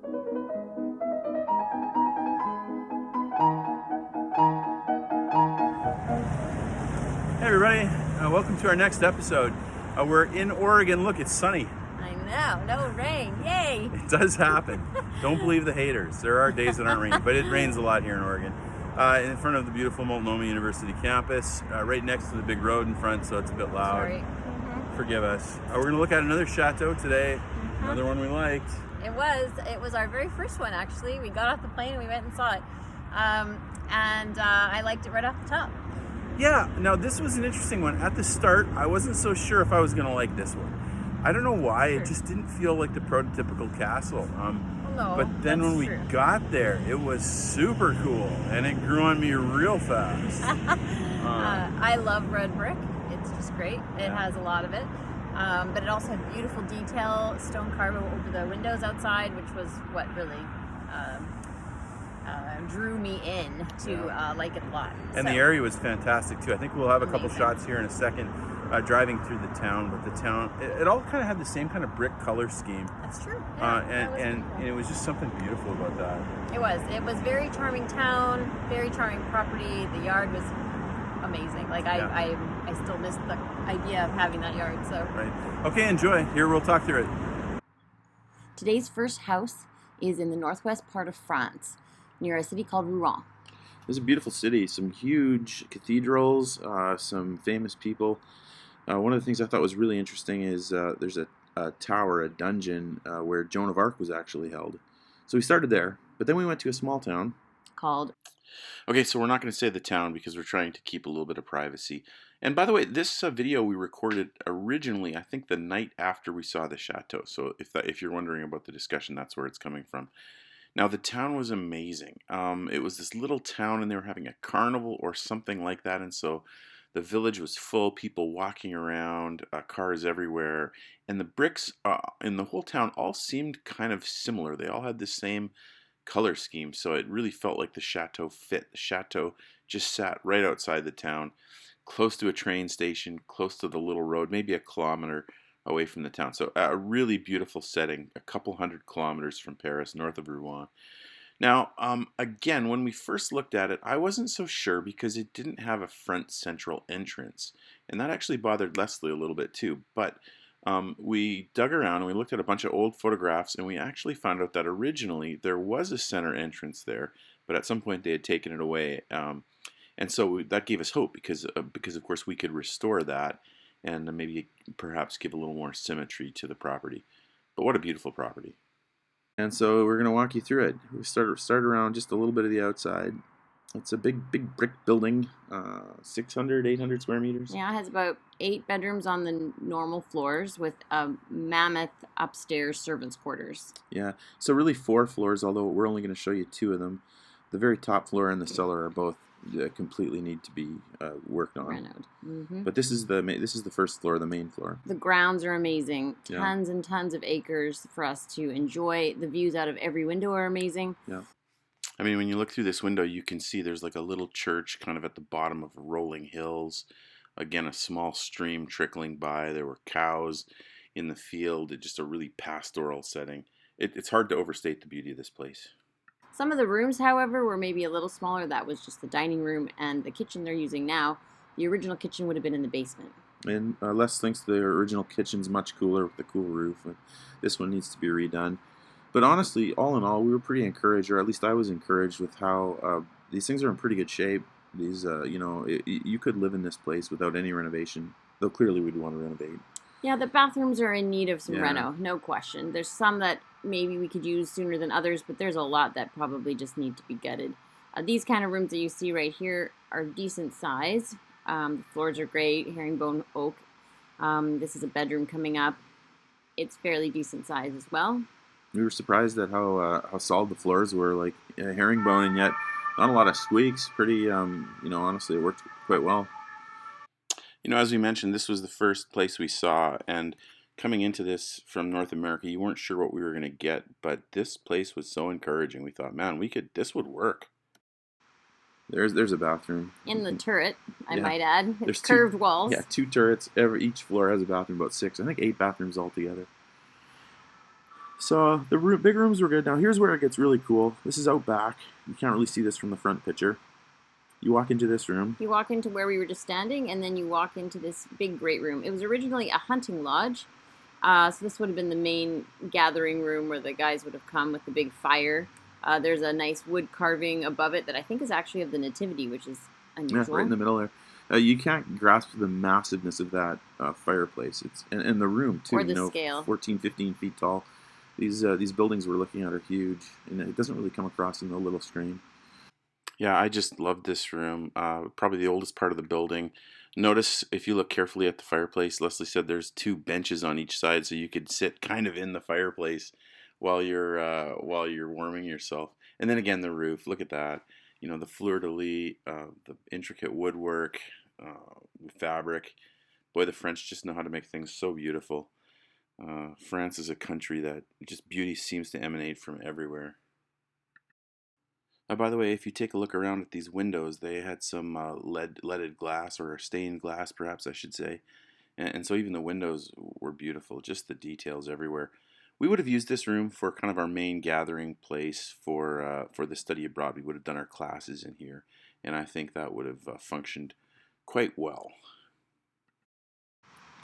Hey everybody, welcome to our next episode. We're in Oregon. Look, it's sunny. I know, no rain, yay! It does happen. Don't believe the haters. There are days that aren't raining, but it rains a lot here in Oregon. In front of the beautiful Multnomah University campus, right next to the big road in front, so it's a bit loud. Sorry. Forgive us. We're going to look at another Chateau today, another one we liked. It was our very first one, actually. We got off the plane and we went and saw it. And I liked it right off the top. Yeah, now this was an interesting one. At the start, I wasn't so sure if I was going to like this one. I don't know why, it just didn't feel like the prototypical castle. No, but then when we got there, it was super cool, and it grew on me real fast. I love red brick. It's just great. It has a lot of it. But it also had beautiful detail, stone carving over the windows outside, which was what really drew me in to like it a lot. And the area was fantastic too. I think we'll have a couple shots here in a second driving through the town, but the town, it all kind of had the same kind of brick color scheme. That's true. And it was just something beautiful about that. It was very charming town, very charming property. The yard was amazing. Like I still miss the idea of having that yard. So right. Okay, enjoy. Here we'll talk through it. Today's first house is in the northwest part of France, near a city called Rouen. It's a beautiful city. Some huge cathedrals, some famous people. One of the things I thought was really interesting is there's a tower, a dungeon, where Joan of Arc was actually held. So we started there, but then we went to a small town called... Okay, so we're not going to say the town because we're trying to keep a little bit of privacy. And by the way, this video we recorded originally, I think the night after we saw the Chateau. So if you're wondering about the discussion, that's where it's coming from. Now, the town was amazing. It was this little town, and they were having a carnival or something like that, and so the village was full, people walking around, cars everywhere, and the bricks in the whole town all seemed kind of similar. They all had the same color scheme, so it really felt like the Chateau fit. The Chateau just sat right outside the town, close to a train station, close to the little road, maybe a kilometer away from the town. So a really beautiful setting, a couple 100 kilometers from Paris, north of Rouen. Now, again, when we first looked at it, I wasn't so sure because it didn't have a front central entrance. And that actually bothered Leslie a little bit too. But we dug around and we looked at a bunch of old photographs, and we actually found out that originally there was a center entrance there, but at some point they had taken it away. And so that gave us hope because of course we could restore that and maybe perhaps give a little more symmetry to the property. But what a beautiful property. And so we're going to walk you through it. We start around just a little bit of the outside. It's a big brick building, 600, 800 square meters. Yeah, it has about 8 bedrooms on the normal floors with a mammoth upstairs servants' quarters. Yeah, so really 4 floors, although we're only going to show you 2 of them. The very top floor and the cellar are both completely need to be worked on. Renoed. Mm-hmm. But this is the first floor, the main floor. The grounds are amazing. Tons and tons of acres for us to enjoy. The views out of every window are amazing. Yeah. I mean, when you look through this window, you can see there's like a little church kind of at the bottom of rolling hills. Again, a small stream trickling by. There were cows in the field. It's just a really pastoral setting. It's hard to overstate the beauty of this place. Some of the rooms, however, were maybe a little smaller. That was just the dining room and the kitchen they're using now. The original kitchen would have been in the basement. And Les thinks the original kitchen's much cooler with the cool roof. And this one needs to be redone. But honestly, all in all, we were pretty encouraged, or at least I was encouraged with how these things are in pretty good shape. These, you could live in this place without any renovation, though clearly we'd want to renovate. Yeah, the bathrooms are in need of some reno, no question. There's some that maybe we could use sooner than others, but there's a lot that probably just need to be gutted. These kind of rooms that you see right here are decent size. The floors are great, herringbone oak. This is a bedroom coming up. It's fairly decent size as well. We were surprised at how solid the floors were, like herringbone, and yet not a lot of squeaks. Pretty, honestly, it worked quite well. As we mentioned, this was the first place we saw, and coming into this from North America, you weren't sure what we were going to get, but this place was so encouraging. We thought, man, this would work. There's a bathroom. In the turret, I might add. It's curved walls. Yeah, 2 turrets. Each floor has a bathroom, about 6. I think 8 bathrooms altogether. So the big rooms were good. Now here's where it gets really cool. This is out back. You can't really see this from the front picture. You walk into this room. You walk into where we were just standing, and then you walk into this big great room. It was originally a hunting lodge. So this would have been the main gathering room where the guys would have come with the big fire. There's a nice wood carving above it that I think is actually of the Nativity, which is unusual. Yeah, right in the middle there. You can't grasp the massiveness of that fireplace. It's and the room too. Or the scale. 14, 15 feet tall. These buildings we're looking at are huge, and it doesn't really come across in the little screen. Yeah, I just love this room. Probably the oldest part of the building. Notice if you look carefully at the fireplace, Leslie said there's 2 benches on each side, so you could sit kind of in the fireplace while you're warming yourself. And then again, the roof. Look at that. You know, the fleur-de-lis, the intricate woodwork, fabric. Boy, the French just know how to make things so beautiful. France is a country that just beauty seems to emanate from everywhere. By the way, if you take a look around at these windows, they had some leaded glass, or stained glass, perhaps I should say. And so even the windows were beautiful, just the details everywhere. We would have used this room for kind of our main gathering place for the study abroad. We would have done our classes in here, and I think that would have functioned quite well.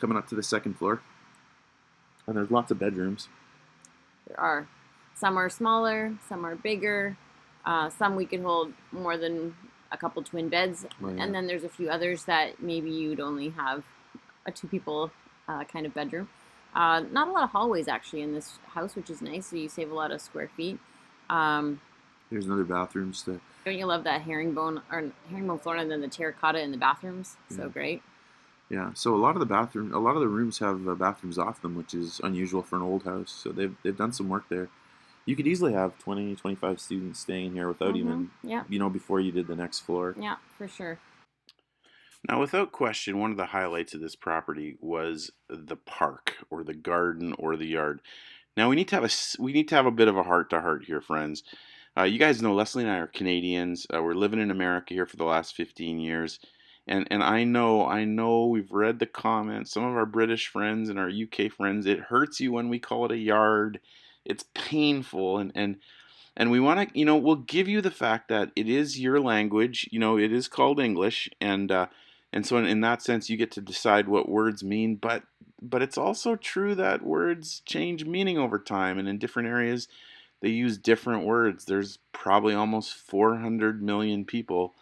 Coming up to the second floor, and there's lots of bedrooms. There are. Some are smaller, some are bigger. Some we could hold more than a couple twin beds. Oh, yeah. And then there's a few others that maybe you'd only have a 2 people kind of bedroom. Not a lot of hallways actually in this house, which is nice, so you save a lot of square feet. Here's another bathroom. Don't you love that herringbone floor, and then the terracotta in the bathrooms? So great. Yeah, so a lot of the rooms have bathrooms off them, which is unusual for an old house. So they've done some work there. You could easily have 20, 25 students staying here without even, before you did the next floor. Yeah, for sure. Now, without question, one of the highlights of this property was the park, or the garden, or the yard. Now, we need to have a bit of a heart-to-heart here, friends. You guys know Leslie and I are Canadians. We're living in America here for the last 15 years. And I know we've read the comments. Some of our British friends and our UK friends, it hurts you when we call it a yard. It's painful, and we want to, we'll give you the fact that it is your language. It is called English, and so in that sense, you get to decide what words mean. But it's also true that words change meaning over time, and in different areas, they use different words. There's probably almost 400 million people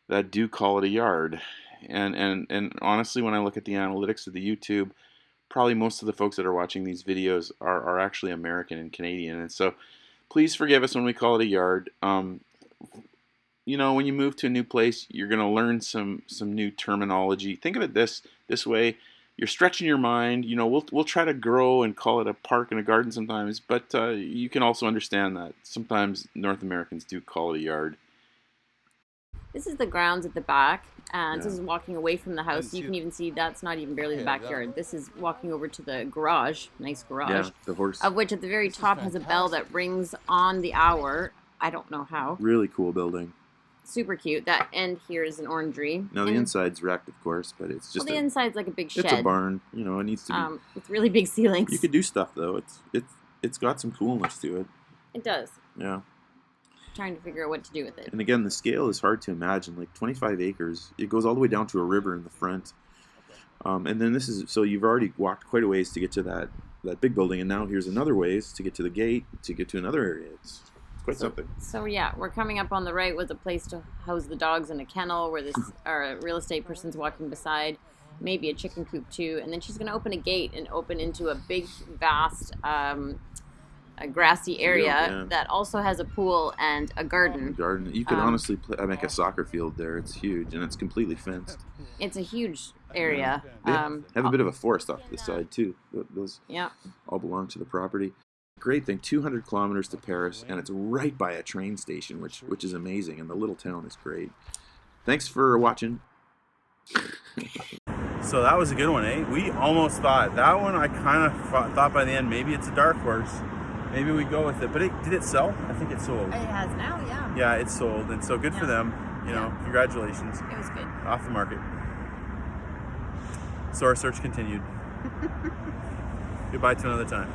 that do call it a yard, and honestly, when I look at the analytics of the YouTube, probably most of the folks that are watching these videos are actually American and Canadian, and so please forgive us when we call it a yard. When you move to a new place, you're going to learn some new terminology. Think of it this way: you're stretching your mind. We'll try to grow and call it a park and a garden sometimes, but you can also understand that sometimes North Americans do call it a yard. This is the grounds at the back, and this is walking away from the house. You can even see that's not even barely the backyard. This is walking over to the garage, nice garage. Yeah, the horse. Of which at the very top has a bell that rings on the hour. I don't know how. Really cool building. Super cute. That end here is an orangery. Now the inside's wrecked, of course, but it's just the inside's like a big shed. It's a barn. It needs to be. With really big ceilings. You could do stuff though. It's got some coolness to it. It does. Yeah. Trying to figure out what to do with it. And again, the scale is hard to imagine. Like 25 acres. It goes all the way down to a river in the front. And then so you've already walked quite a ways to get to that big building, and now here's another ways to get to the gate, to get to another area. It's quite something. So yeah, we're coming up on the right with a place to house the dogs in a kennel where this our real estate person's walking beside. Maybe a chicken coop too. And then she's going to open a gate and open into a big, vast a grassy area that also has a pool and a garden. You could honestly make a soccer field there. It's huge, and it's completely fenced. It's a huge area. Have a bit of a forest off to the side too. Those all belong to the property. Great thing, 200 kilometers to Paris, and it's right by a train station, which is amazing, and the little town is great. Thanks for watching. So that was a good one, eh? We almost thought that one. I kind of thought by the end maybe it's a dark horse. Maybe we go with it, but did it sell? I think it sold. It has now, yeah. Yeah, it sold, and so good for them. Congratulations. It was good. Off the market. So our search continued. Goodbye to another time.